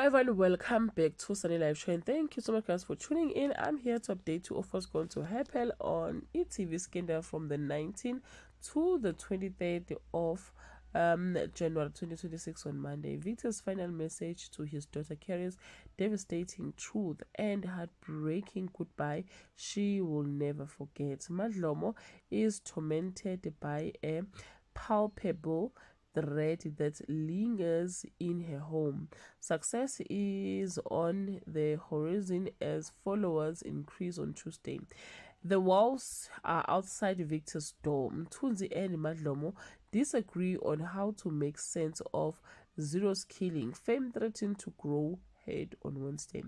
everyone, welcome back to Sunny Live Show, and thank you so much guys for tuning in. I'm here to update you of what's going to happen on e.tv Scandal from the 19th to the 23rd of January 2026 on Monday. Victor's final message to his daughter carries devastating truth and heartbreaking goodbye she will never forget. Madlomo is tormented by a palpable threat that lingers in her home. Success is on the horizon as followers increase on Tuesday. The walls are outside Victor's door. Mthunzi and Madlomo disagree on how to make sense of Zero's killing. Fame threatened to grow head on Wednesday.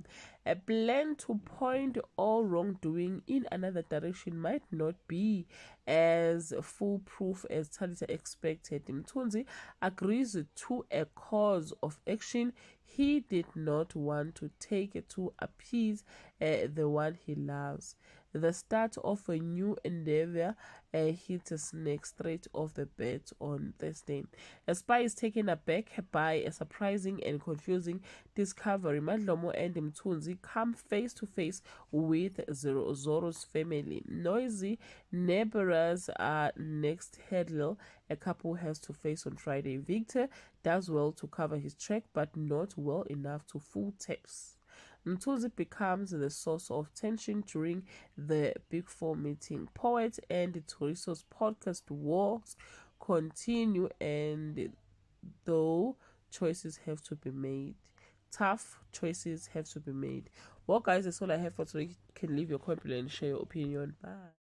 A plan to point all wrongdoing in another direction might not be as foolproof as Talita expected. Mthunzi agrees to a course of action he did not want to take to appease the one he loves. The start of a new endeavor hits a snake straight off the bat on Thursday. A spy is taken aback by a surprising and confusing discovery. Madlomo and Mthunzi come face to face with Zoro's family. Noisy neighbors are next hurdle a couple has to face on Friday. Victor does well to cover his track, but not well enough to full taps. Mthunzi becomes the source of tension during the Big Four meeting. Poet and Toriso's podcast wars continue, and though choices have to be made, tough choices have to be made. Well guys, that's all I have for today. You can leave your comment below and share your opinion. Bye.